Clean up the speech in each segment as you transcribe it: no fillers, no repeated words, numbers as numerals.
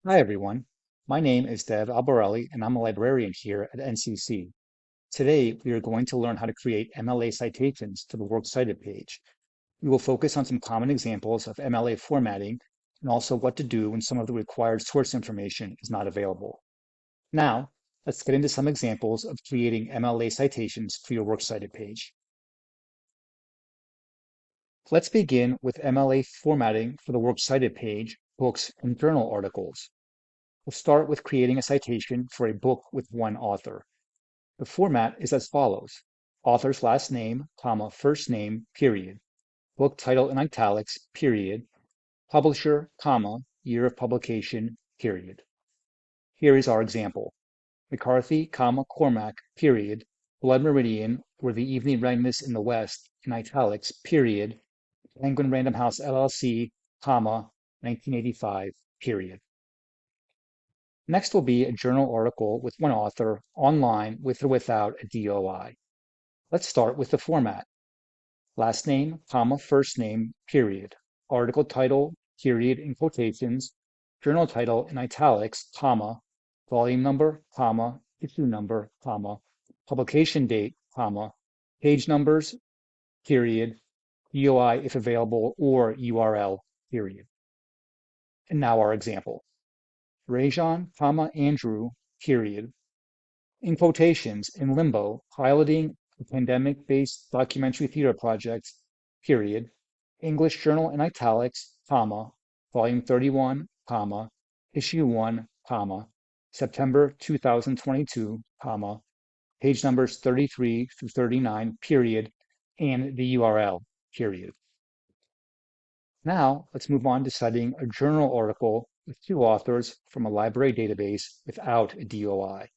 Hi, everyone. My name is Dev Albarelli, and I'm a librarian here at NCC. Today, we are going to learn how to create MLA citations to the Works Cited page. We will focus on some common examples of MLA formatting and also what to do when some of the required source information is not available. Now, let's get into some examples of creating MLA citations for your Works Cited page. Let's begin with MLA formatting for the Works Cited page, books and journal articles. We'll start with creating a citation for a book with one author. The format is as follows: author's last name, comma, first name, period, book title in italics, period, publisher, comma, year of publication, period. Here is our example: McCarthy, comma, Cormac, period, Blood Meridian, or the Evening Redness in the West, in italics, period, Penguin Random House LLC, comma, 1985, period. Next will be a journal article with one author online with or without a DOI. Let's start with the format. Last name, comma, first name, period. Article title, period in quotations. Journal title in italics, comma. Volume number, comma. Issue number, comma. Publication date, comma. Page numbers, period. DOI if available, or URL, period. And now our example. Rajan, comma, Andrew, period. In quotations, in limbo, piloting a pandemic-based documentary theater project, period. English Journal in italics, comma, volume 31, comma, issue 1, comma, September 2022, comma, page numbers 33 through 39, period, and the URL, period. Now, let's move on to citing a journal article with two authors from a library database without a DOI.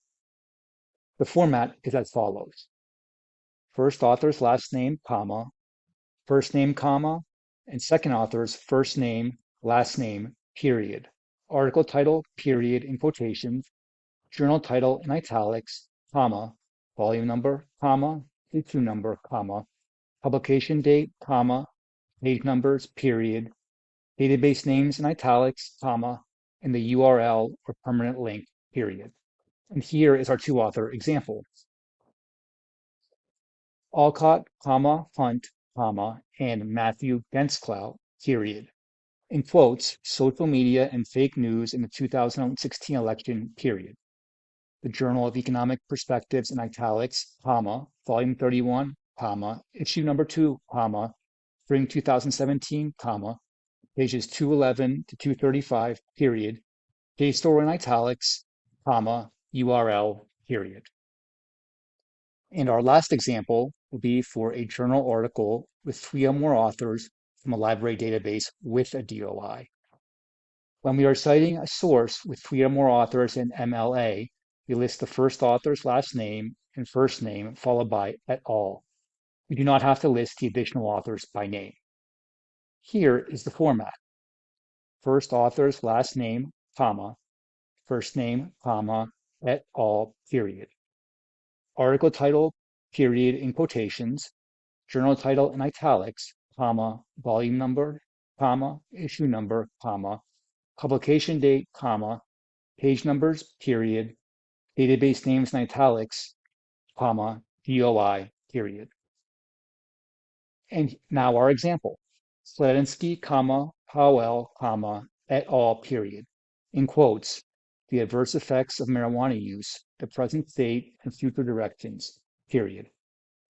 The format is as follows: first author's last name, comma, first name, comma, and second author's first name, last name, period. Article title, period in quotations, journal title in italics, comma, volume number, comma, issue number, comma, publication date, comma, page numbers, period, database names in italics, comma, and the URL or permanent link, period. And here is our two author example. Alcott, comma, Hunt, comma, and Matthew Gentzclau, period. In quotes, social media and fake news in the 2016 election, period. The Journal of Economic Perspectives in italics, comma, volume 31, comma, issue number 2, comma, spring 2017, comma, pages 211 to 235, period. JSTOR in italics, comma, URL, period. And our last example will be for a journal article with 3 or more authors from a library database with a DOI. When we are citing a source with 3 or more authors in MLA, we list the first author's last name and first name followed by et al. We do not have to list the additional authors by name. Here is the format: first author's last name, comma, first name, comma, et al, period. Article title, period in quotations, journal title in italics, comma, volume number, comma, issue number, comma, publication date, comma, page numbers, period, database names in italics, comma, DOI, period. And now our example: Sledinsky, comma, Powell, comma, et al, period. In quotes, the adverse effects of marijuana use, the present state and future directions, period.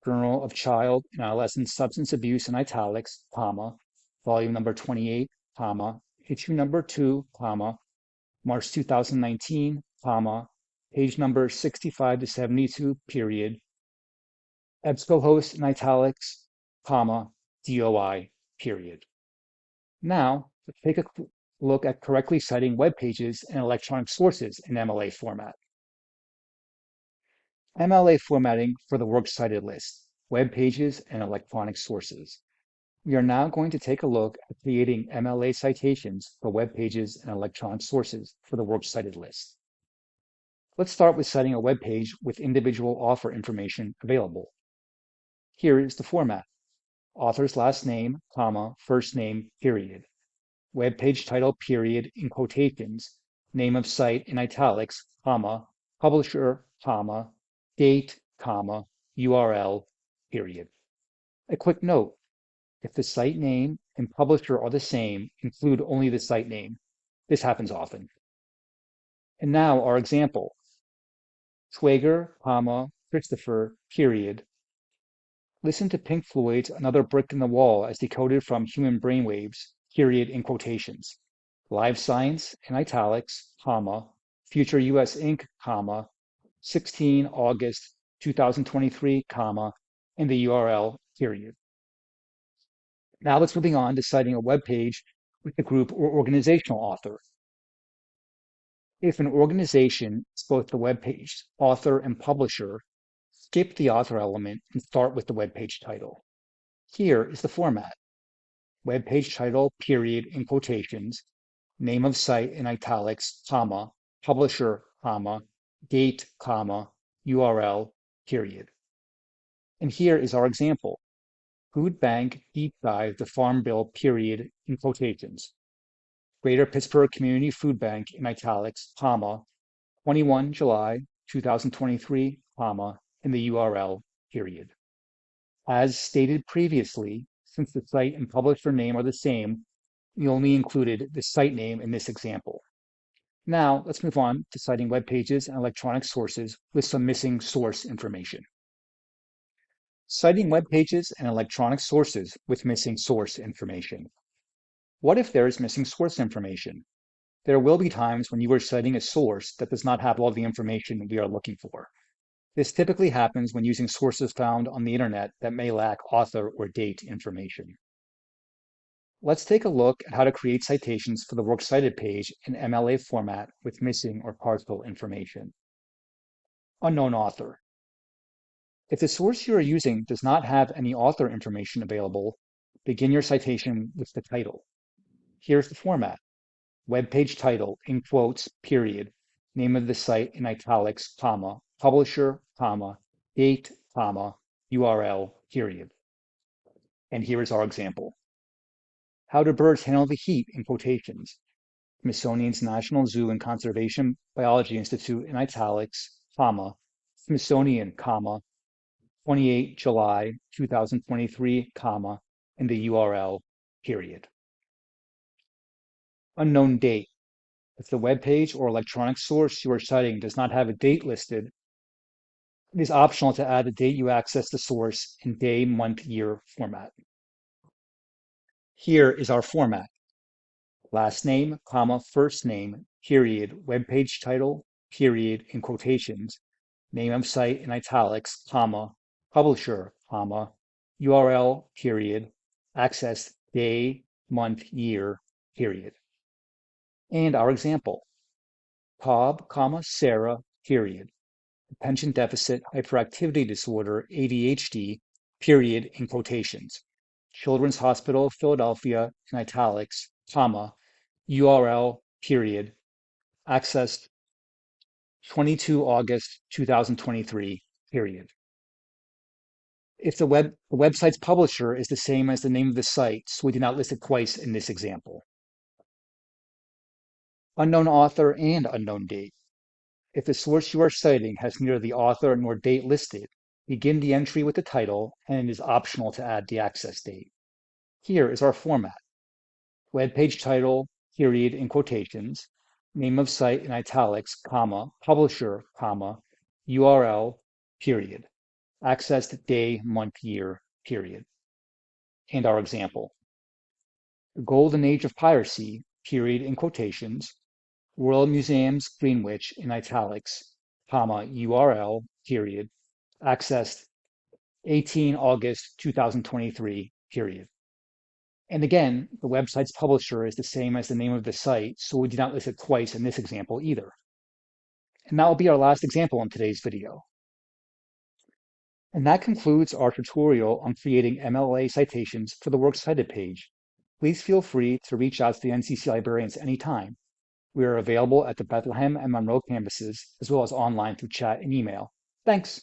Journal of Child and Adolescent Substance Abuse in italics, comma, volume number 28, comma, issue number 2, comma, March 2019, comma, page number 65 to 72, period. EBSCOhost in italics, comma, DOI, period. Now, let's take a look at correctly citing web pages and electronic sources in MLA format. MLA formatting for the Works Cited list, web pages, and electronic sources. We are now going to take a look at creating MLA citations for web pages and electronic sources for the Works Cited list. Let's start with citing a web page with individual author information available. Here is the format: author's last name, comma, first name, period. Web page title, period, in quotations, name of site in italics, comma, publisher, comma, date, comma, URL, period. A quick note, if the site name and publisher are the same, include only the site name. This happens often. And now our example, Schwager, comma, Christopher, period. Listen to Pink Floyd's Another Brick in the Wall as decoded from Human Brainwaves, period in quotations. Live Science in italics, comma, Future US Inc., comma, 16 August 2023, comma, and the URL, period. Now let's moving on to citing a web page with the group or organizational author. If an organization is both the web page author and publisher, skip the author element and start with the web page title. Here is the format. Web page title, period, in quotations, name of site in italics, comma, publisher, comma, date, comma, URL, period. And here is our example. Food Bank Deep Dive the Farm Bill, period, in quotations. Greater Pittsburgh Community Food Bank in italics, comma, 21 July 2023, comma, in the URL, period. As stated previously, since the site and publisher name are the same, we only included the site name in this example. Now, let's move on to citing web pages and electronic sources with some missing source information. Citing web pages and electronic sources with missing source information. What if there is missing source information? There will be times when you are citing a source that does not have all the information we are looking for. This typically happens when using sources found on the internet that may lack author or date information. Let's take a look at how to create citations for the Works Cited page in MLA format with missing or partial information. Unknown author. If the source you are using does not have any author information available, begin your citation with the title. Here's the format. Web page title, in quotes, period, name of the site in italics, comma, publisher, comma, date, comma, URL, period. And here is our example. How do birds handle the heat, in quotations. Smithsonian's National Zoo and Conservation Biology Institute in italics, comma, Smithsonian, comma, 28 July 2023, comma, and the URL, period. Unknown date. If the web page or electronic source you are citing does not have a date listed, it is optional to add the date you access the source in day, month, year format. Here is our format. Last name, comma, first name, period, web page title, period, in quotations, name of site in italics, comma, publisher, comma, URL, period, access day, month, year, period. And our example, Cobb, comma, Sarah, period, attention deficit hyperactivity disorder, ADHD, period, in quotations, Children's Hospital of Philadelphia, in italics, comma, URL, period, accessed 22 August 2023, period. If the website's publisher is the same as the name of the site, so we do not list it twice in this example. Unknown author and unknown date. If the source you are citing has neither the author nor date listed, begin the entry with the title, and it is optional to add the access date. Here is our format. Web page title, period, in quotations, name of site in italics, comma, publisher, comma, URL, period, accessed day, month, year, period. And our example. The Golden Age of Piracy, period, in quotations, Royal Museums, Greenwich, in italics, comma, URL, period, accessed 18 August 2023, period. And again, the website's publisher is the same as the name of the site, so we do not list it twice in this example either. And that will be our last example in today's video. And that concludes our tutorial on creating MLA citations for the Works Cited page. Please feel free to reach out to the NCC librarians anytime. We are available at the Bethlehem and Monroe campuses, as well as online through chat and email. Thanks.